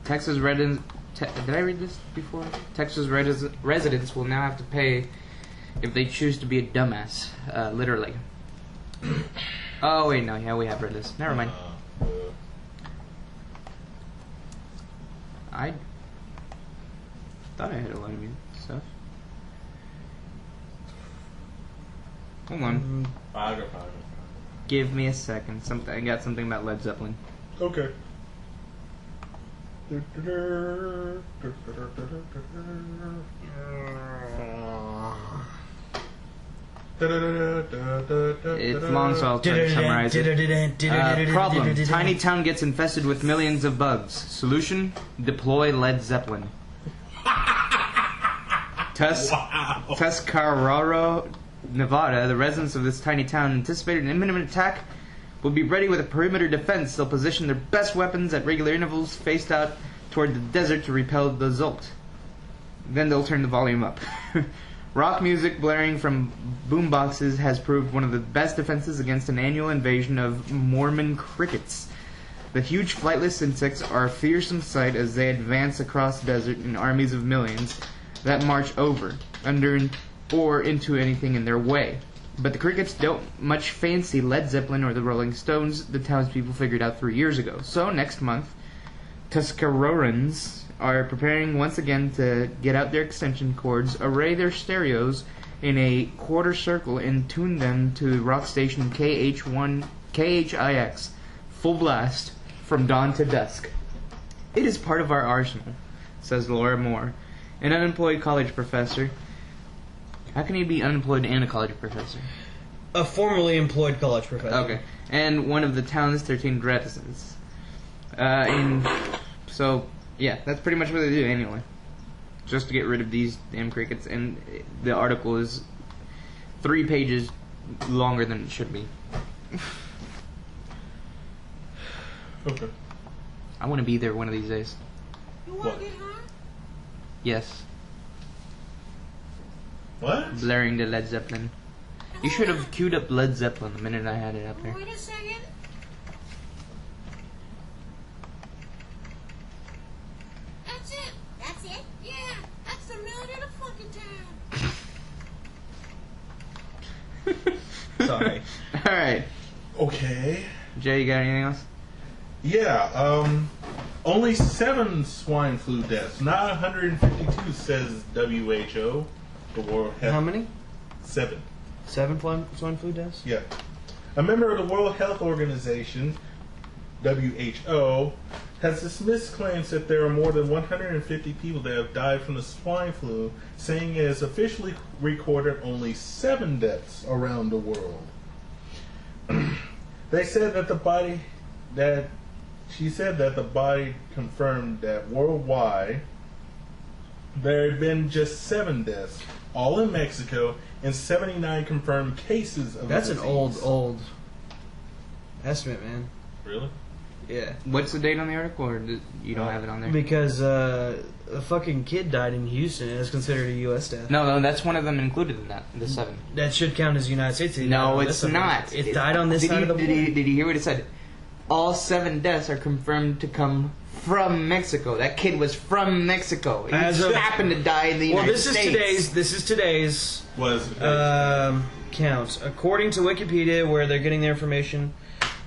Texas residents. Did I read this before? Texas residents will now have to pay if they choose to be a dumbass. Literally. Oh wait, no. Yeah, we have read this. Never mind. I thought I had a lot of stuff. Hold on. Give me a second. I got something about Led Zeppelin. Okay. It's long, so I'll try to summarize it. Problem. Tiny town gets infested with millions of bugs. Solution. Deploy Led Zeppelin. Tuscarora, Nevada. The residents of this tiny town anticipated an imminent attack. Will be ready with a perimeter defense. They'll position their best weapons at regular intervals faced out toward the desert to repel the Zolt. Then they'll turn the volume up. Rock music blaring from boomboxes has proved one of the best defenses against an annual invasion of Mormon crickets. The huge flightless insects are a fearsome sight as they advance across the desert in armies of millions that march over, under, or into anything in their way. But the crickets don't much fancy Led Zeppelin or the Rolling Stones, the townspeople figured out 3 years ago. So next month, Tuscarorans are preparing once again to get out their extension cords, array their stereos in a quarter circle, and tune them to rock station KHIX, full blast, from dawn to dusk. It is part of our arsenal, says Laura Moore, an unemployed college professor. How can you be unemployed and a college professor? A formerly employed college professor. Okay. And one of the town's 13 residents. So, yeah, that's pretty much what they do anyway. Just to get rid of these damn crickets. And the article is 3 pages longer than it should be. Okay. I want to be there one of these days. You want to get high? Yes. What? Blaring the Led Zeppelin. You should have queued up Led Zeppelin the minute I had it up there. Wait a second. That's it. That's it? Yeah, that's the mood of the fucking town. Sorry. Alright. Okay. Jay, you got anything else? Yeah, only 7 swine flu deaths, not 152, says WHO, the World Health. How many? 7. 7 swine flu deaths? Yeah. A member of the World Health Organization, WHO, has dismissed claims that there are more than 150 people that have died from the swine flu, saying it has officially recorded only 7 deaths around the world. She said that the body confirmed that worldwide there had been just 7 deaths, all in Mexico, and 79 confirmed cases of That's the an disease. old estimate, man. Really? Yeah. What's the date on the article, or you don't have it on there? Because a fucking kid died in Houston and is considered a U.S. death. No, that's one of them included in that, the 7. That should count as United States. No, it's not. It died on this side of the border. Did you hear what it said? All 7 deaths are confirmed to come from Mexico. That kid was from Mexico. He just happened to die in the United States. This is today's Was count. According to Wikipedia, where they're getting their information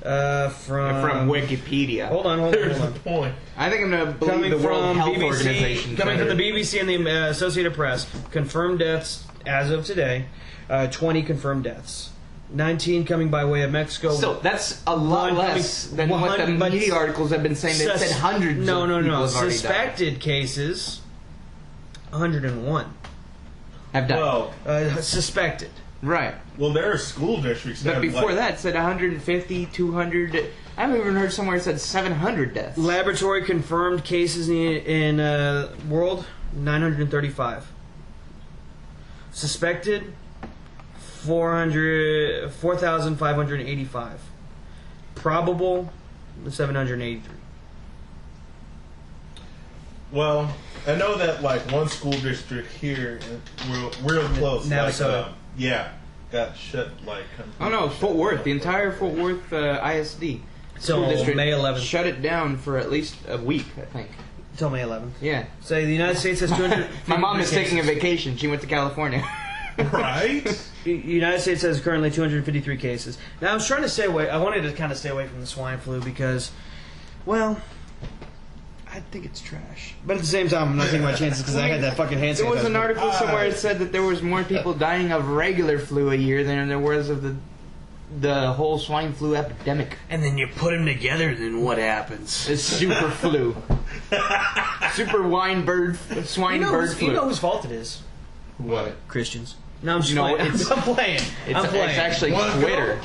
from Wikipedia. Hold on. There's the point. I think I'm going to believe Coming the World from Health BBC, Organization. coming from the BBC and the Associated Press, confirmed deaths as of today. 20 confirmed deaths. 19 coming by way of Mexico. So that's a lot less than what the media articles have been saying. They've said hundreds of people have already Suspected died. cases, 101. Have died. Well, Suspected. Right. well, there are school districts that But have, before that, it said 150, 200. I haven't even heard somewhere it said 700 deaths. Laboratory confirmed cases in world, 935. Suspected, 4,585. Probable, 783. Well, I know that like one school district here, real close, Navasota. got shut like. Oh no, Fort Worth. The entire Fort Worth ISD Till school district May 11th. shut it down for at least a week, I think. Till May 11th. Yeah. Say the United States has 200. My mom is taking a vacation. She went to California. Right? The United States has currently 253 cases. Now I was trying to stay away. I wanted to kind of stay away from the swine flu because, well, I think it's trash. But at the same time, I'm not taking my chances because I had that fucking hand There was an sanitizer. article somewhere that said that there was more people dying of regular flu a year than there was of the whole swine flu epidemic. And then you put them together, then what happens? It's super flu. Super swine bird flu. You know whose fault it is? What? Christians. No, I'm just No, playing. it's- I'm playing. I'm playing. It's actually Wanna Twitter.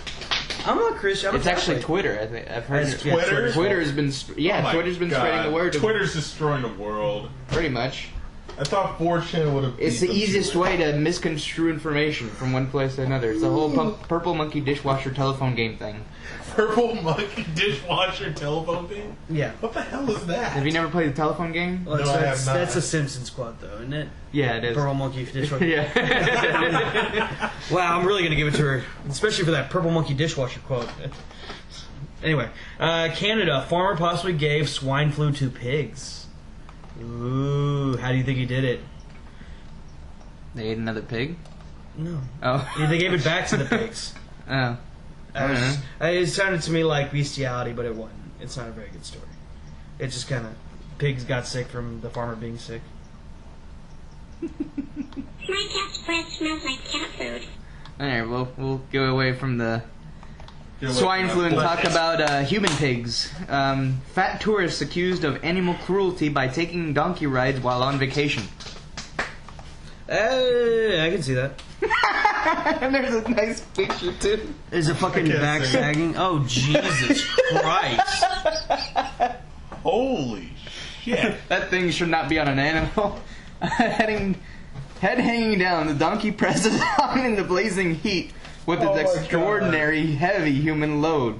I'm not Christian. I'm It's a actually Catholic. Twitter. I think I've heard. It's it. Twitter? Twitter's been. Oh my Twitter's been God. spreading the word. Twitter's destroying the world. Pretty much. I thought 4chan would have. It's the easiest way to misconstrue information from one place to another. It's the whole purple monkey dishwasher telephone game thing. Purple monkey dishwasher telephone thing. Yeah. What the hell is that? Have you never played the telephone game? Well, No, I have not. that's a Simpsons quote, though, isn't it? Yeah, it is. Purple monkey dishwasher. Yeah. Wow, I'm really gonna give it to her, especially for that purple monkey dishwasher quote. Anyway, Canada, farmer possibly gave swine flu to pigs. Ooh, how do you think he did it? They ate another pig. No, Oh. they gave it back to the pigs. Oh. I don't know. It sounded to me like bestiality, but it wasn't. It's not a very good story. It just kind of pigs got sick from the farmer being sick. My cat's breath smells like cat food. Alright, well, we'll go away from the You're swine looking flu and up- talk about human pigs. Fat tourists accused of animal cruelty by taking donkey rides while on vacation. I can see that. And there's a nice picture too. Is it fucking can't back say. sagging? Oh, Jesus Christ. Holy shit! That thing should not be on an animal. Head hanging down, the donkey presses on in the blazing heat with its Oh my extraordinary heavy human load.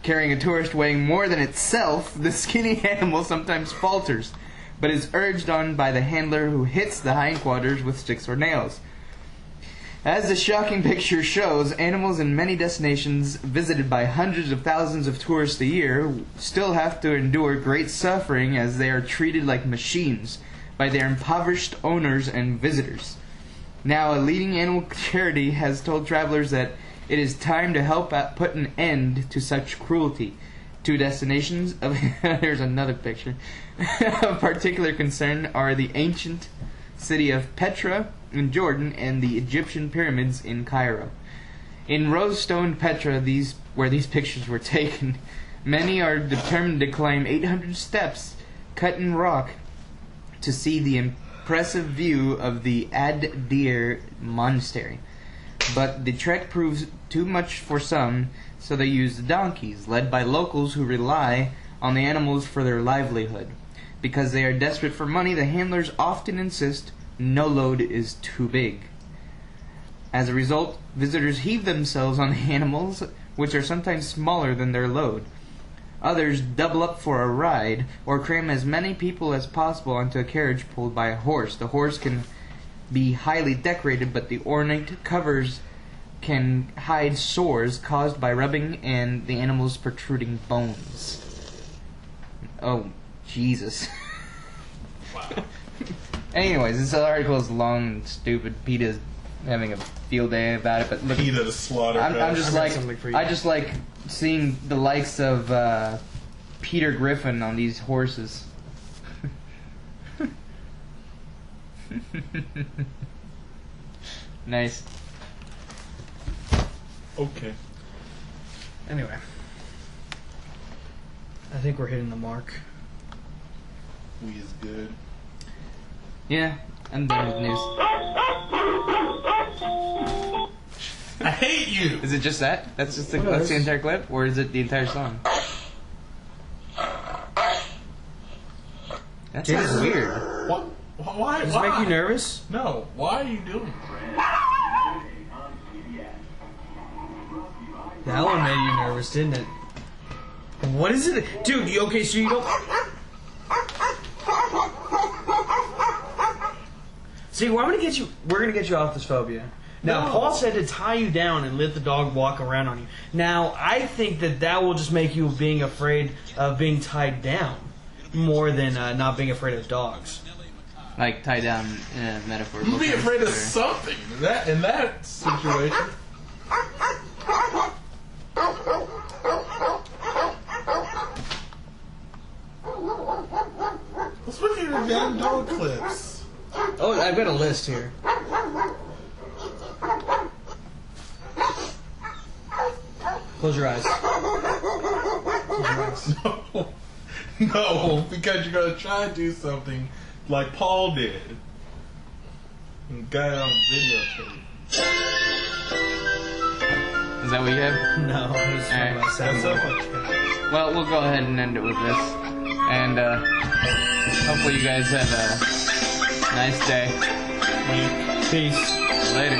Carrying a tourist weighing more than itself, the skinny animal sometimes falters, but is urged on by the handler who hits the hindquarters with sticks or nails. As the shocking picture shows, animals in many destinations visited by hundreds of thousands of tourists a year still have to endure great suffering as they are treated like machines by their impoverished owners and visitors. Now, a leading animal charity has told travelers that it is time to help put an end to such cruelty. Two destinations of here's another picture of particular concern are the ancient city of Petra in Jordan and the Egyptian pyramids in Cairo. In rose-stoned Petra, where these pictures were taken, many are determined to climb 800 steps cut in rock to see the impressive view of the Ad-Dir monastery. But the trek proves too much for some, so they use donkeys, led by locals who rely on the animals for their livelihood. Because they are desperate for money, the handlers often insist no load is too big. As a result, visitors heave themselves on the animals, which are sometimes smaller than their load. Others double up for a ride, or cram as many people as possible onto a carriage pulled by a horse. The horse can be highly decorated, but the ornate covers can hide sores caused by rubbing and the animal's protruding bones. Oh, Jesus. Anyways, this article is long and stupid. PETA's having a field day about it, but look, PETA the slaughterhouse. I'm just I got like, something for you. I just like seeing the likes of Peter Griffin on these horses. Nice. Okay. Anyway. I think we're hitting the mark. We is good. Yeah, I'm done with news. I hate you. Is it just that? That's just that's the entire clip, or is it the entire song? That sounds weird. What? Why? Does it Why? make you nervous? No. Why are you doing it? That one made you nervous, didn't it? What is it? Dude, okay, so you don't... See, we're gonna get you off this phobia. Now, No. Paul said to tie you down and let the dog walk around on you. Now, I think that will just make you being afraid of being tied down more than not being afraid of dogs. Like tie down in a metaphorical You be sense, afraid of or- something. In that situation. What's with your damn dog clips? Oh, I've got a list here. Close your eyes. Close your eyes. No, because you're gonna try and do something like Paul did. And got it on videotape. that what you have? No, it was from Alright. That Saturday. sounds like cat. Well, we'll go ahead and end it with this. And hopefully you guys have a nice day. Peace. Later.